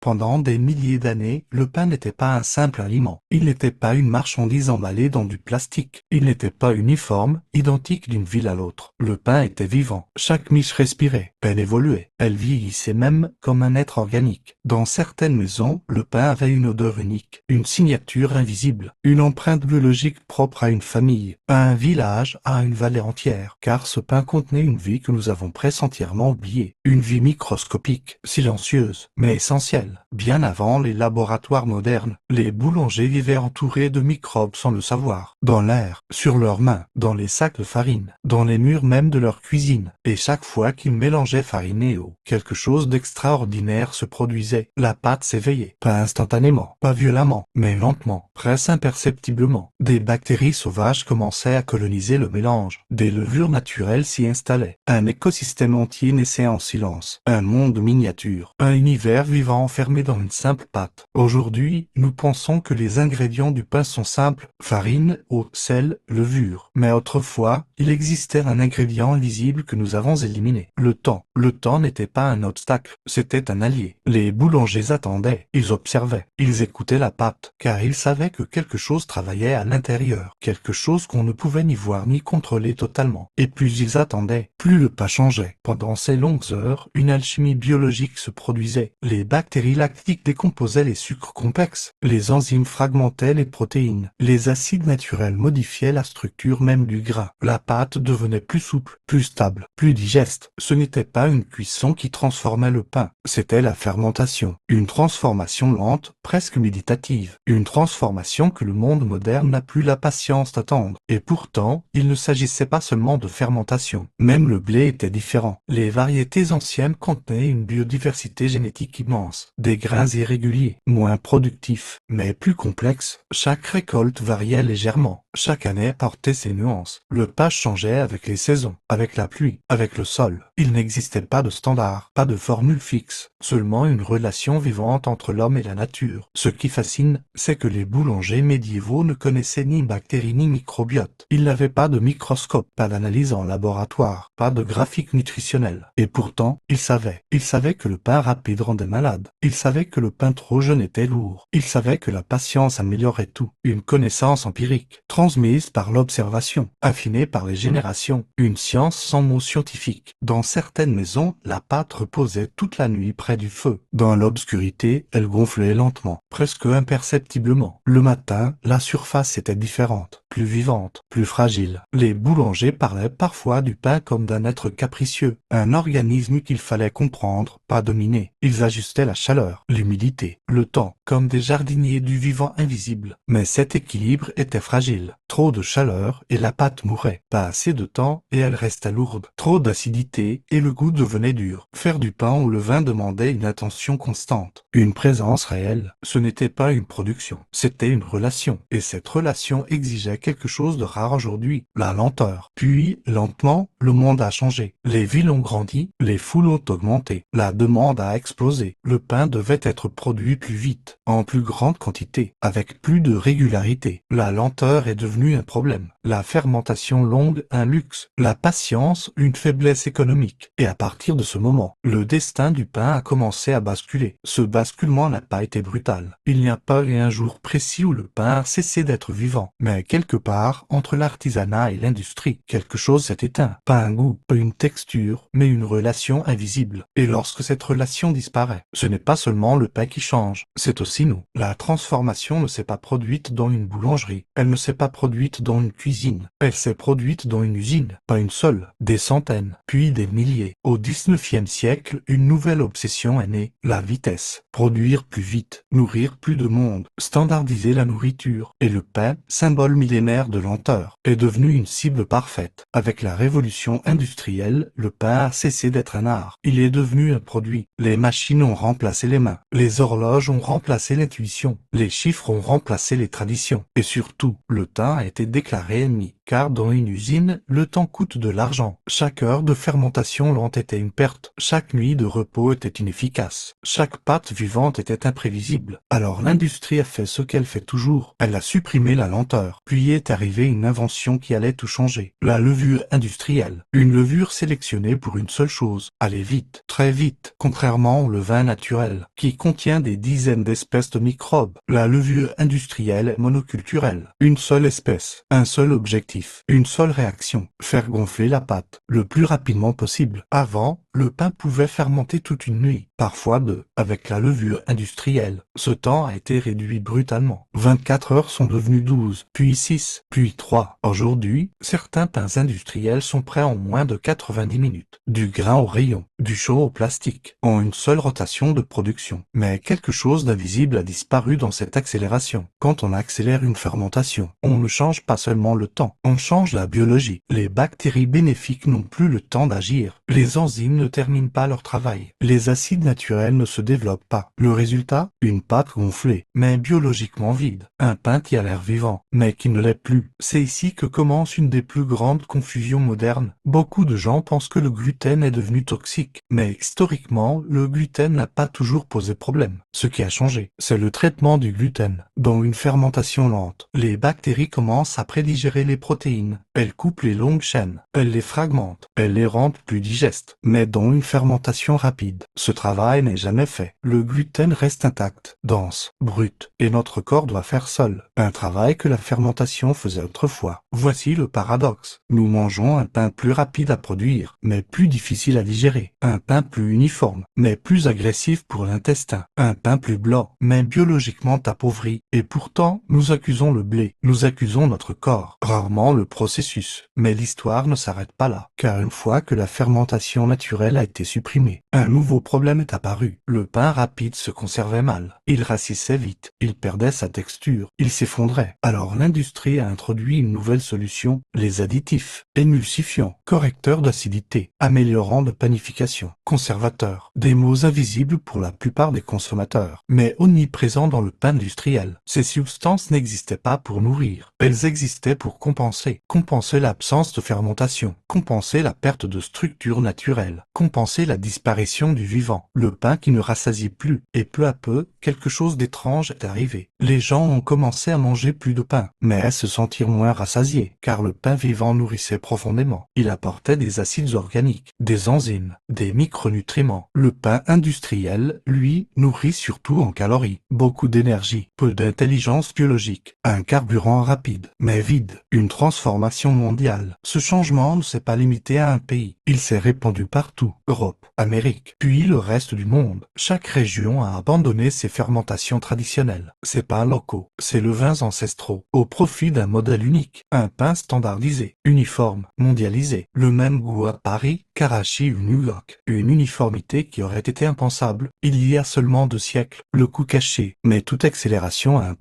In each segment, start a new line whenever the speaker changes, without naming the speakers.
Pendant des milliers d'années, le pain n'était pas un simple aliment. Il n'était pas une marchandise emballée dans du plastique. Il n'était pas uniforme, identique d'une ville à l'autre. Le pain était vivant. Chaque miche respirait. Elle évoluait. Elle vieillissait même comme un être organique. Dans certaines maisons, le pain avait une odeur unique, une signature invisible, une empreinte biologique propre à une famille, à un village, à une vallée entière. Car ce pain contenait une vie que nous avons presque entièrement oubliée. Une vie microscopique, silencieuse, mais essentielle. Bien avant les laboratoires modernes, les boulangers vivaient entourés de microbes sans le savoir. Dans l'air, sur leurs mains, dans les sacs de farine, dans les murs même de leur cuisine. Et chaque fois qu'ils mélangeaient farine et eau, quelque chose d'extraordinaire se produisait. La pâte s'éveillait. Pas instantanément, pas violemment, mais lentement, presque imperceptiblement. Des bactéries sauvages commençaient à coloniser le mélange. Des levures naturelles s'y installaient. Un écosystème entier naissait en silence. Un monde miniature. Un univers vivant enfermé dans une simple pâte. Aujourd'hui, nous pensons que les ingrédients du pain sont simples. Farine, eau, sel, levure. Mais autrefois, il existait un ingrédient invisible que nous avons éliminé. Le temps. Le temps n'était pas un obstacle, c'était un allié. Les boulangers attendaient, ils observaient, ils écoutaient la pâte, car ils savaient que quelque chose travaillait à l'intérieur, quelque chose qu'on ne pouvait ni voir ni contrôler totalement. Et plus ils attendaient, plus le pain changeait. Pendant ces longues heures, une alchimie biologique se produisait. Les bactéries lactiques décomposaient les sucres complexes, les enzymes fragmentaient les protéines, les acides naturels modifiaient la structure même du grain. La pâte devenait plus souple, plus stable, plus digeste. Ce n'était pas une cuisson qui transformait le pain, c'était la fermentation. Une transformation lente, presque méditative. Une transformation que le monde moderne n'a plus la patience d'attendre. Et pourtant, il ne s'agissait pas seulement de fermentation. Même le blé était différent. Les variétés anciennes contenaient une biodiversité génétique immense. Des grains irréguliers, moins productifs, mais plus complexes. Chaque récolte variait légèrement. Chaque année apportait ses nuances. Le pain changeait avec les saisons, avec la pluie, avec le sol. Il n'existait pas de standard, pas de formule fixe, seulement une relation vivante entre l'homme et la nature. Ce qui fascine, c'est que les boulangers médiévaux ne connaissaient ni bactéries ni microbiote. Ils n'avaient pas de microscope, pas d'analyse en laboratoire, pas de graphique nutritionnel. Et pourtant, ils savaient. Ils savaient que le pain rapide rendait malade. Ils savaient que le pain trop jeune était lourd. Ils savaient que la patience améliorait tout. Une connaissance empirique, transmise par l'observation, affinée par les générations. Une science sans mots scientifiques. Dans certaines maisons, la pâte reposait toute la nuit près du feu. Dans l'obscurité, elle gonflait lentement, presque imperceptiblement. Le matin, la surface était différente, plus vivante, plus fragile. Les boulangers parlaient parfois du pain comme d'un être capricieux, un organisme qu'il fallait comprendre, pas dominer. Ils ajustaient la chaleur, l'humidité, le temps, comme des jardiniers du vivant invisible. Mais cet équilibre était fragile. Trop de chaleur et la pâte mourait. Pas assez de temps et elle restait lourde. Trop d'acidité et le goût devenait dur. Faire du pain ou le vin demandait une attention constante, une présence réelle. Ce n'était pas une production, c'était une relation. Et cette relation exigeait quelque chose de rare aujourd'hui, la lenteur. Puis, lentement, le monde a changé. Les villes ont grandi, les foules ont augmenté, la demande a explosé. Le pain devait être produit plus vite, en plus grande quantité, avec plus de régularité. La lenteur est devenue un problème. La fermentation longue, un luxe. La patience, une faiblesse économique. Et à partir de ce moment, le destin du pain a commencé à basculer. Ce basculement n'a pas été brutal. Il n'y a pas eu un jour précis où le pain a cessé d'être vivant. Mais quelque part, entre l'artisanat et l'industrie, quelque chose s'est éteint. Pas un goût, pas une texture, mais une relation invisible. Et lorsque cette relation disparaît, ce n'est pas seulement le pain qui change, c'est aussi nous. La transformation ne s'est pas produite dans une boulangerie. Elle ne s'est pas produite dans une cuisine. Elle s'est produite dans une usine. Pas une seule, des centaines, puis des milliers. Au 19e siècle, une nouvelle obsession est née, la vitesse. Produire plus vite, nourrir plus de monde, standardiser la nourriture. Et le pain, symbole millénaire de lenteur, est devenu une cible parfaite. Avec la révolution industrielle, le pain a cessé d'être un art. Il est devenu un produit. Les machines ont remplacé les mains. Les horloges ont remplacé l'intuition. Les chiffres ont remplacé les traditions. Et surtout, le temps a été déclaré ennemi. car dans une usine, le temps coûte de l'argent. Chaque heure de fermentation lente était une perte. Chaque nuit de repos était inefficace. Chaque pâte vivante était imprévisible. Alors l'industrie a fait ce qu'elle fait toujours. Elle a supprimé la lenteur. Puis est arrivée une invention qui allait tout changer. La levure industrielle. Une levure sélectionnée pour une seule chose. Aller vite. Très vite. Contrairement au levain naturel, qui contient des dizaines d'espèces de microbes. La levure industrielle est monoculturelle. Une seule espèce. Un seul objectif. Une seule réaction. Faire gonfler la pâte. Le plus rapidement possible. Avant, le pain pouvait fermenter toute une nuit, parfois deux, avec la levure industrielle. Ce temps a été réduit brutalement. 24 heures sont devenues 12, puis 6, puis 3. Aujourd'hui, certains pains industriels sont prêts en moins de 90 minutes. Du grain au rayon, du chaud au plastique, en une seule rotation de production. Mais quelque chose d'invisible a disparu dans cette accélération. Quand on accélère une fermentation, on ne change pas seulement le temps, on change la biologie. Les bactéries bénéfiques n'ont plus le temps d'agir. Les enzymes ne terminent pas leur travail. Les acides naturels ne se développent pas. Le résultat, une pâte gonflée, mais biologiquement vide. Un pain qui a l'air vivant, mais qui ne l'est plus. C'est ici que commence une des plus grandes confusions modernes. Beaucoup de gens pensent que le gluten est devenu toxique, mais historiquement, le gluten n'a pas toujours posé problème. Ce qui a changé, c'est le traitement du gluten. Dans une fermentation lente, les bactéries commencent à prédigérer les protéines. Elles coupent les longues chaînes, elles les fragmentent, elles les rendent plus digestes. Mais dans une fermentation rapide, ce travail n'est jamais fait. Le gluten reste intact, dense, brut, et notre corps doit faire seul. Un travail que la fermentation faisait autrefois. Voici le paradoxe. Nous mangeons un pain plus rapide à produire, mais plus difficile à digérer. Un pain plus uniforme, mais plus agressif pour l'intestin. Un pain plus blanc, mais biologiquement appauvri. Et pourtant, nous accusons le blé. Nous accusons notre corps. Rarement le processus. Mais l'histoire ne s'arrête pas là. Car une fois que la fermentation naturelle a été supprimée, un nouveau problème est apparu. Le pain rapide se conservait mal. Il rassissait vite. Il perdait sa texture. Il s'effondrait. Alors l'industrie a introduit une nouvelle solution, les additifs, émulsifiants, correcteurs d'acidité, améliorants de panification, conservateurs. Des mots invisibles pour la plupart des consommateurs, mais omniprésents dans le pain industriel. Ces substances n'existaient pas pour nourrir. Elles existaient pour compenser. Compenser l'absence de fermentation. Compenser la perte de structure naturelle. Compenser la disparition du vivant. Le pain qui ne rassasie plus. Et peu à peu, quelque chose d'étrange est arrivé. Les gens ont commencé à manger plus de pain, mais à se sentir moins rassasiés, car le pain vivant nourrissait profondément. Il apportait des acides organiques, des enzymes, des micronutriments. Le pain industriel, lui, nourrit surtout en calories, beaucoup d'énergie, peu d'intelligence biologique, un carburant rapide, mais vide, une transformation mondiale. Ce changement ne s'est pas limité à un pays, il s'est répandu partout, Europe, Amérique, puis le reste du monde. Chaque région a abandonné ses fermentations traditionnelles, ses pains locaux, ses levains ancestraux, au profit d'un modèle unique, un pain standardisé, uniforme, mondialisé, le même goût à Paris, Karachi ou New York, une uniformité qui aurait été impensable il y a seulement 2 siècles, le coût caché, mais toute accélération a un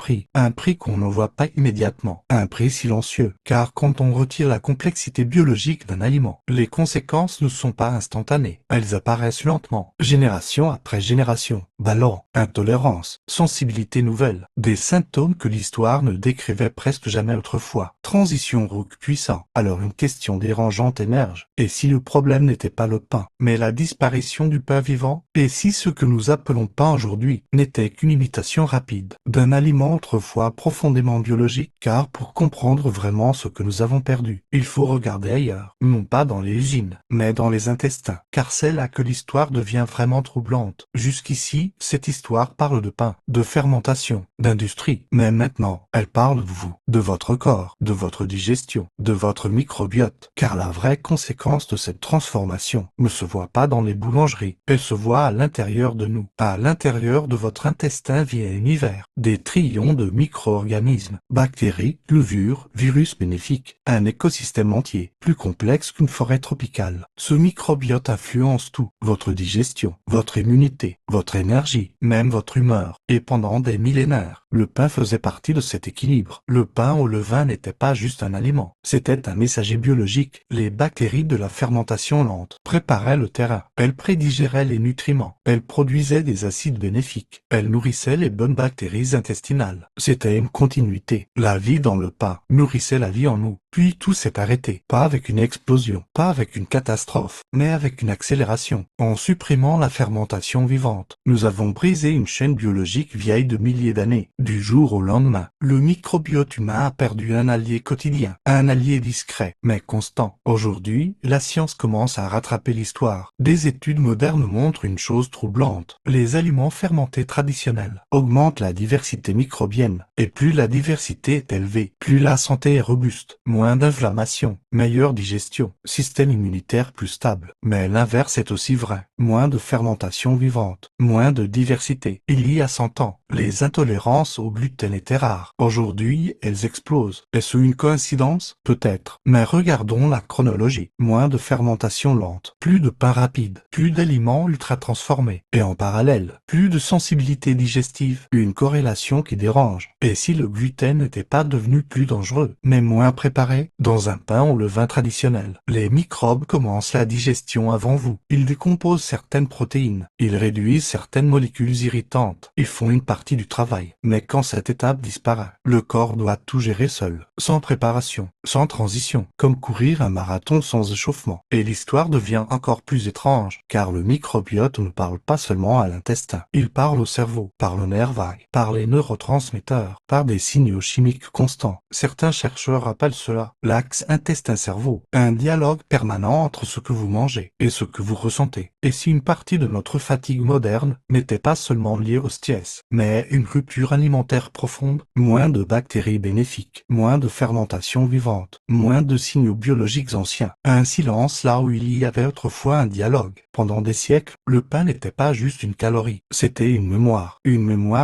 prix qu'on ne voit pas immédiatement, un prix silencieux, car quand on retire la complexité biologique d'un aliment, les conséquences ne sont pas instantanées, elles apparaissent lentement, génération après génération, ballon, intolérance, sensibilité nouvelle, des symptômes que l'histoire ne décrivait presque jamais autrefois, transition rook puissant, alors une question dérangeante émerge, et si le problème n'était pas le pain, mais la disparition du pain vivant, et si ce que nous appelons pain aujourd'hui n'était qu'une imitation rapide d'un aliment autrefois profondément biologique, car pour comprendre vraiment ce que nous avons perdu, il faut regarder ailleurs, non pas dans les usines, mais dans les intestins, car c'est là que l'histoire devient vraiment troublante. Jusqu'ici, cette histoire parle de pain, de fermentation, d'industrie, mais maintenant, elle parle de vous, de votre corps, de votre digestion, de votre microbiote, car la vraie conséquence de cette transformation ne se voit pas dans les boulangeries, elle se voit à l'intérieur de nous. À l'intérieur de votre intestin vit un univers, des trillions de micro-organismes, bactéries, levures, virus bénéfiques, un écosystème entier, plus complexe qu'une forêt tropicale. Ce microbiote influence tout, votre digestion, votre immunité, votre énergie, même votre humeur, et pendant des millénaires, Le pain faisait partie de cet équilibre. Le pain au levain n'était pas juste un aliment, c'était un messager biologique. Les bactéries de la fermentation lente préparaient le terrain. Elles prédigéraient les nutriments. Elles produisaient des acides bénéfiques. Elles nourrissaient les bonnes bactéries intestinales. C'était une continuité. La vie dans le pain nourrissait la vie en nous. Puis tout s'est arrêté. Pas avec une explosion, pas avec une catastrophe, mais avec une accélération. En supprimant la fermentation vivante, nous avons brisé une chaîne biologique vieille de milliers d'années. Du jour au lendemain, le microbiote humain a perdu un allié quotidien, un allié discret, mais constant. Aujourd'hui, la science commence à rattraper l'histoire. Des études modernes montrent une chose troublante. Les aliments fermentés traditionnels augmentent la diversité microbienne. Et plus la diversité est élevée, plus la santé est robuste. Moins d'inflammation, meilleure digestion, système immunitaire plus stable. Mais l'inverse est aussi vrai. Moins de fermentation vivante, moins de diversité. Il y a 100 ans, les intolérances au gluten étaient rares. Aujourd'hui, elles explosent. Est-ce une coïncidence? Peut-être. Mais regardons la chronologie. Moins de fermentation lente, plus de pain rapide, plus d'aliments ultra transformés. Et en parallèle, plus de sensibilité digestive. Une corrélation qui dérange. Et si le gluten n'était pas devenu plus dangereux, mais moins préparé? Dans un pain au levain traditionnel, les microbes commencent la digestion avant vous. Ils décomposent certaines protéines. Ils réduisent certaines molécules irritantes. Ils font une partie du travail. Mais quand cette étape disparaît, le corps doit tout gérer seul, sans préparation, sans transition, comme courir un marathon sans échauffement. Et l'histoire devient encore plus étrange, car le microbiote ne parle pas seulement à l'intestin. Il parle au cerveau, par le nerf vague, par les neurotransmetteurs, par des signaux chimiques constants. Certains chercheurs appellent cela l'axe intestin-cerveau, un dialogue permanent entre ce que vous mangez et ce que vous ressentez. Et si une partie de notre fatigue moderne n'était pas seulement liée au stress, mais une rupture alimentaire profonde, moins de bactéries bénéfiques, moins de fermentation vivante, moins de signaux biologiques anciens, un silence là où il y avait autrefois un dialogue. Pendant des siècles, le pain n'était pas juste une calorie, c'était une mémoire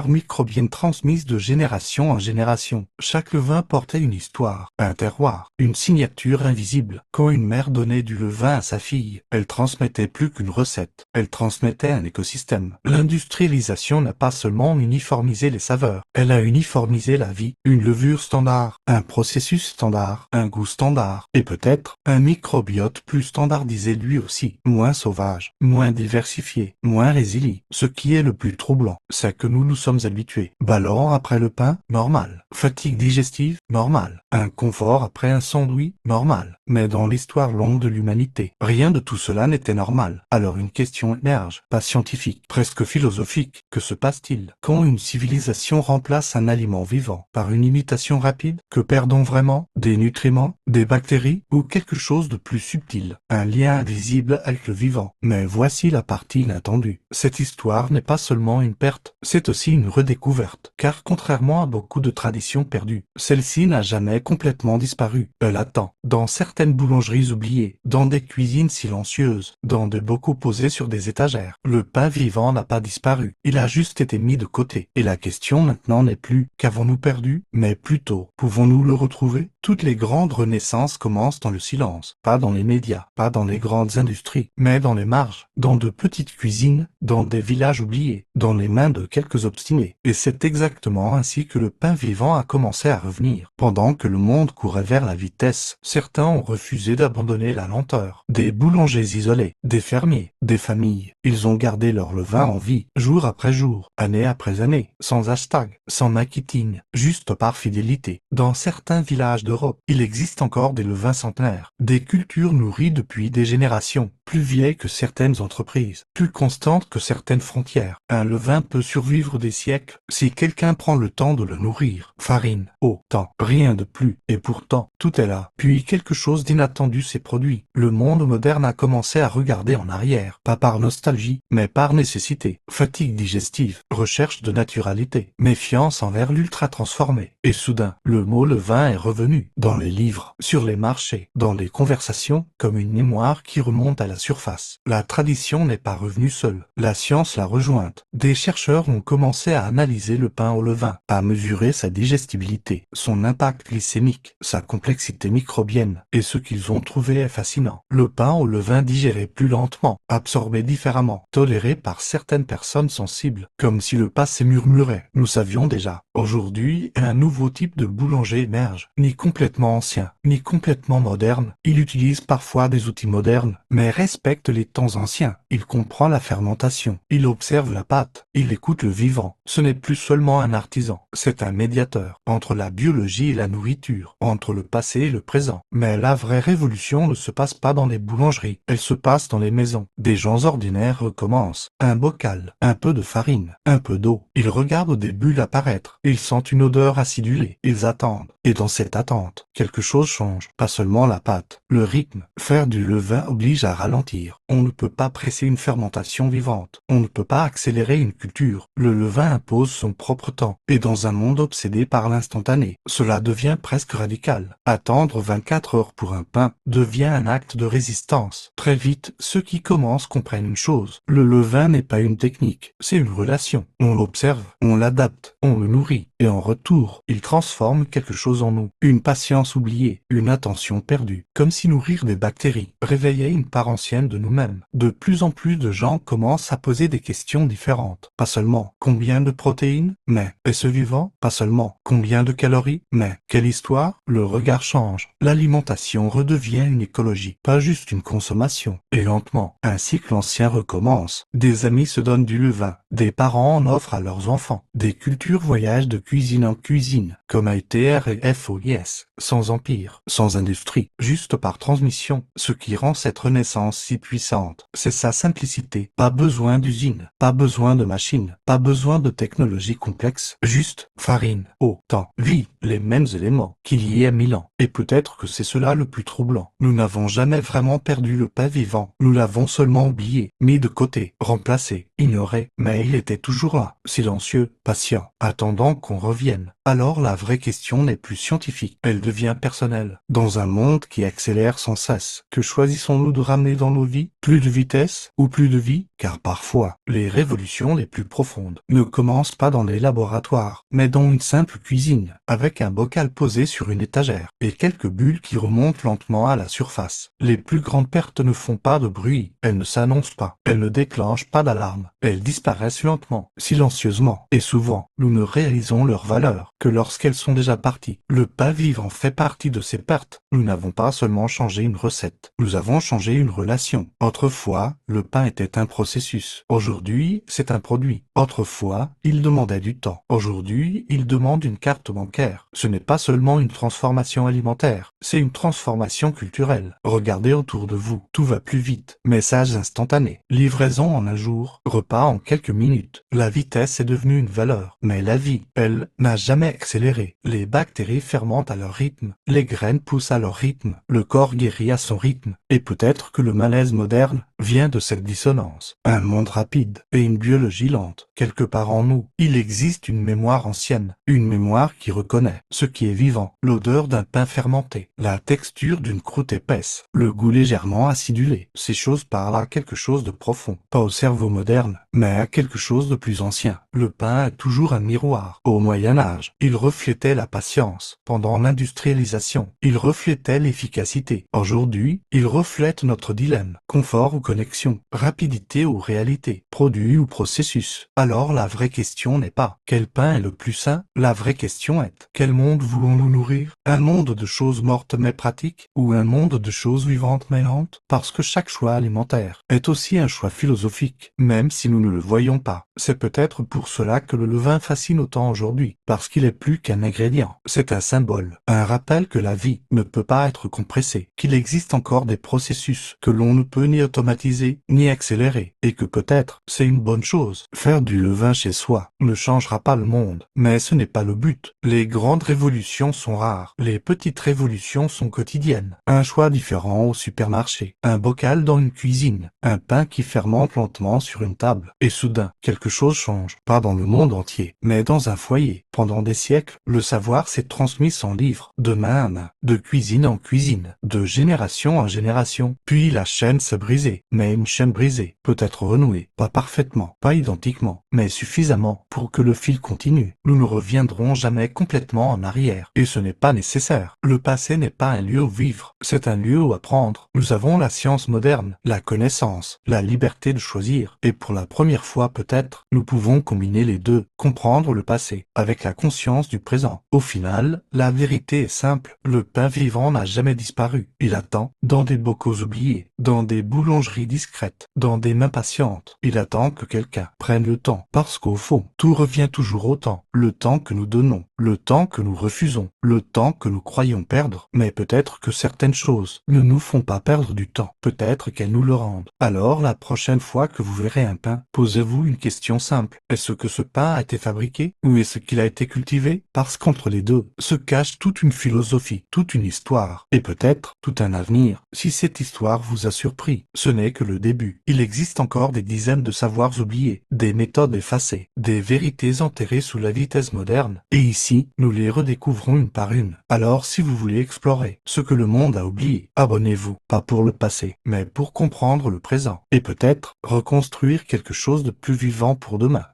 microbienne transmise de génération en génération. Chaque levain portait une histoire, un terroir, une signature invisible. Quand une mère donnait du levain à sa fille, elle transmettait plus qu'une recette, elle transmettait un écosystème. L'industrialisation n'a pas seulement uniformisé les saveurs, elle a uniformisé la vie, une levure standard, un processus standard, un goût standard, et peut-être un microbiote plus standardisé lui aussi, moins sauvage, moins diversifié, moins résilient. Ce qui est le plus troublant, c'est que nous nous sommes habitués. Ballon après le pain, normal. Fatigue digestive, normal. Inconfort après un sandwich, normal. Mais dans l'histoire longue de l'humanité, rien de tout cela n'était normal. Alors une question émerge, pas scientifique, presque philosophique. Que se passe-t-il quand une civilisation remplace un aliment vivant par une imitation rapide? Que perd-on vraiment? Des nutriments, des bactéries ou quelque chose de plus subtil? Un lien invisible avec le vivant. Mais voici la partie inattendue. Cette histoire n'est pas seulement une perte, c'est aussi une redécouverte. Car contrairement à beaucoup de traditions perdues, celle-ci n'a jamais complètement disparu. Elle attend, dans certaines boulangeries oubliées, dans des cuisines silencieuses, dans des bocaux posés sur des étagères. Le pain vivant n'a pas disparu, il a juste été mis de côté. Et la question maintenant n'est plus qu'avons-nous perdu, mais plutôt pouvons-nous le retrouver? Toutes les grandes renaissances commencent dans le silence, pas dans les médias, pas dans les grandes industries, mais dans les marges, dans de petites cuisines, dans des villages oubliés, dans les mains de quelques obstinés. Et c'est exactement ainsi que le pain vivant a commencé à revenir. Pendant que le monde courait vers la vitesse, certains ont refusé d'abandonner la lenteur. Des boulangers isolés, des fermiers, des familles, ils ont gardé leur levain en vie, jour après jour, année après année, sans hashtag, sans marketing, juste par fidélité. Dans certains villages d'Europe, il existe encore des levains centenaires, des cultures nourries depuis des générations, plus vieilles que certaines entreprises, plus constantes que certaines frontières. Un levain peut survivre des siècles si quelqu'un prend le temps de le nourrir. Farine, eau, temps, rien de plus. Et pourtant, tout est là. Puis quelque chose d'inattendu s'est produit. Le monde moderne a commencé à regarder en arrière, pas par nostalgie, mais par nécessité. Fatigue digestive, recherche de naturalité, méfiance envers l'ultra transformé. Et soudain, le mot levain est revenu, dans les livres, sur les marchés, dans les conversations, comme une mémoire qui remonte à la la surface. La tradition n'est pas revenue seule. La science l'a rejointe. Des chercheurs ont commencé à analyser le pain au levain, à mesurer sa digestibilité, son impact glycémique, sa complexité microbienne, et ce qu'ils ont trouvé est fascinant. Le pain au levain digéré plus lentement, absorbé différemment, toléré par certaines personnes sensibles, comme si le passé murmurait. Nous savions déjà. Aujourd'hui, un nouveau type de boulanger émerge, ni complètement ancien, ni complètement moderne. Il utilise parfois des outils modernes, mais respecte les temps anciens. Il comprend la fermentation, il observe la pâte, il écoute le vivant. Ce n'est plus seulement un artisan, c'est un médiateur, entre la biologie et la nourriture, entre le passé et le présent. Mais la vraie révolution ne se passe pas dans les boulangeries, elle se passe dans les maisons. Des gens ordinaires recommencent. Un bocal, un peu de farine, un peu d'eau. Ils regardent des bulles apparaître, ils sentent une odeur acidulée, ils attendent. Et dans cette attente, quelque chose change, pas seulement la pâte, le rythme. Faire du levain oblige à ralentir. On ne peut pas presser une fermentation vivante. On ne peut pas accélérer une culture. Le levain impose son propre temps. Et dans un monde obsédé par l'instantané, cela devient presque radical. Attendre 24 heures pour un pain devient un acte de résistance. Très vite, ceux qui commencent comprennent une chose. Le levain n'est pas une technique, c'est une relation. On l'observe, on l'adapte, on le nourrit. Et en retour, il transforme quelque chose en nous. Une patience oubliée, une attention perdue. Comme si nourrir des bactéries réveillait une part ancienne de nous-mêmes. De plus en plus de gens commencent à poser des questions différentes. Pas seulement combien de protéines, mais est-ce vivant? Pas seulement combien de calories, mais quelle histoire? Le regard change. L'alimentation redevient une écologie, pas juste une consommation. Et lentement, un cycle ancien recommence. Des amis se donnent du levain. Des parents en offrent à leurs enfants. Des cultures voyagent de cuisine en cuisine, comme AETR et FOIS, sans empire, sans industrie, juste par transmission. Ce qui rend cette renaissance si puissante, c'est sa simplicité. Pas besoin d'usine, pas besoin de machines, pas besoin de technologies complexes, juste farine, eau, temps, vie, les mêmes éléments qu'il y a 1000 ans. Et peut-être que c'est cela le plus troublant. Nous n'avons jamais vraiment perdu le pain vivant. Nous l'avons seulement oublié, mis de côté, remplacé, ignoré, mais il était toujours là, silencieux, patient, attendant qu'on revienne. Alors la vraie question n'est plus scientifique, elle devient personnelle. Dans un monde qui accélère sans cesse, que choisissons-nous de ramener dans nos vies? Plus de vitesse ou plus de vie? Car parfois, les révolutions les plus profondes ne commencent pas dans les laboratoires, mais dans une simple cuisine, avec un bocal posé sur une étagère, et quelques bulles qui remontent lentement à la surface. Les plus grandes pertes ne font pas de bruit, elles ne s'annoncent pas, elles ne déclenchent pas d'alarme, elles disparaissent lentement, silencieusement, et souvent, nous ne réalisons leur valeur que lorsqu'elles sont déjà parties. Le pain vivant fait partie de ces pertes. Nous n'avons pas seulement changé une recette, nous avons changé une relation. Autrefois, le pain était un processus. Aujourd'hui, c'est un produit. Autrefois, il demandait du temps. Aujourd'hui, il demande une carte bancaire. Ce n'est pas seulement une transformation alimentaire, c'est une transformation culturelle. Regardez autour de vous, tout va plus vite. Messages instantanés, livraison en un jour, repas en quelques minutes. La vitesse est devenue une valeur, mais la vie, elle, n'a jamais accéléré. Les bactéries fermentent à leur rythme, les graines poussent à leur rythme, le corps guérit à son rythme, et peut-être que le malaise moderne vient de cette dissonance. Un monde rapide et une biologie lente. Quelque part en nous, il existe une mémoire ancienne, une mémoire qui reconnaît ce qui est vivant, l'odeur d'un pain fermenté, la texture d'une croûte épaisse, le goût légèrement acidulé. Ces choses parlent à quelque chose de profond, pas au cerveau moderne, mais à quelque chose de plus ancien. Le pain est toujours un miroir. Au Moyen-Âge, il reflétait la patience. Pendant l'industrialisation, il reflétait l'efficacité. Aujourd'hui, il reflète notre dilemme. Confort ou connexion, rapidité ou réalité, produit ou processus. Alors la vraie question n'est pas quel pain est le plus sain, la vraie question est quel monde voulons-nous nourrir? Un monde de choses mortes mais pratiques, ou un monde de choses vivantes mais lentes? Parce que chaque choix alimentaire est aussi un choix philosophique, même si nous ne le voyons pas. C'est peut-être pour cela que le levain fascine autant aujourd'hui, parce qu'il est plus qu'un ingrédient. C'est un symbole, un rappel que la vie ne peut pas être compressée, qu'il existe encore des processus que l'on ne peut ni automatiser, ni accélérer, et que peut-être c'est une bonne chose. Faire du levain chez soi ne changera pas le monde, mais ce n'est pas le but. Les grandes révolutions sont rares, les petits petites révolutions sont quotidiennes. Un choix différent au supermarché, un bocal dans une cuisine, un pain qui fermente lentement sur une table. Et soudain, quelque chose change. Pas dans le monde entier, mais dans un foyer. Pendant des siècles, le savoir s'est transmis sans livre, de main à main, de cuisine en cuisine, de génération en génération. Puis la chaîne s'est brisée. Mais une chaîne brisée peut être renouée, pas parfaitement, pas identiquement, mais suffisamment pour que le fil continue. Nous ne reviendrons jamais complètement en arrière, et ce n'est pas nécessaire. Le passé n'est pas un lieu où vivre, c'est un lieu où apprendre. Nous avons la science moderne, la connaissance, la liberté de choisir, et pour la première fois peut-être, nous pouvons combiner les deux, comprendre le passé, avec la conscience du présent. Au final, la vérité est simple, le pain vivant n'a jamais disparu. Il attend, dans des bocaux oubliés, dans des boulangeries discrètes, dans des mains patientes. Il attend que quelqu'un prenne le temps, parce qu'au fond, tout revient toujours au temps. Le temps que nous donnons, le temps que nous refusons, le temps que nous croyons perdre. Mais peut-être que certaines choses ne nous font pas perdre du temps. Peut-être qu'elles nous le rendent. Alors, la prochaine fois que vous verrez un pain, posez-vous une question simple. Est-ce que ce pain a été fabriqué ou est-ce qu'il a été cultivé? Parce qu'entre les deux se cache toute une philosophie, toute une histoire et peut-être tout un avenir. Si cette histoire vous a surpris, ce n'est que le début. Il existe encore des dizaines de savoirs oubliés, des méthodes effacées, des vérités enterrées sous la vitesse moderne. Et ici, nous les redécouvrons une par une. Alors si vous voulez explorer ce que le monde a oublié, abonnez-vous, pas pour le passé, mais pour comprendre le présent. Et peut-être reconstruire quelque chose de plus vivant pour demain.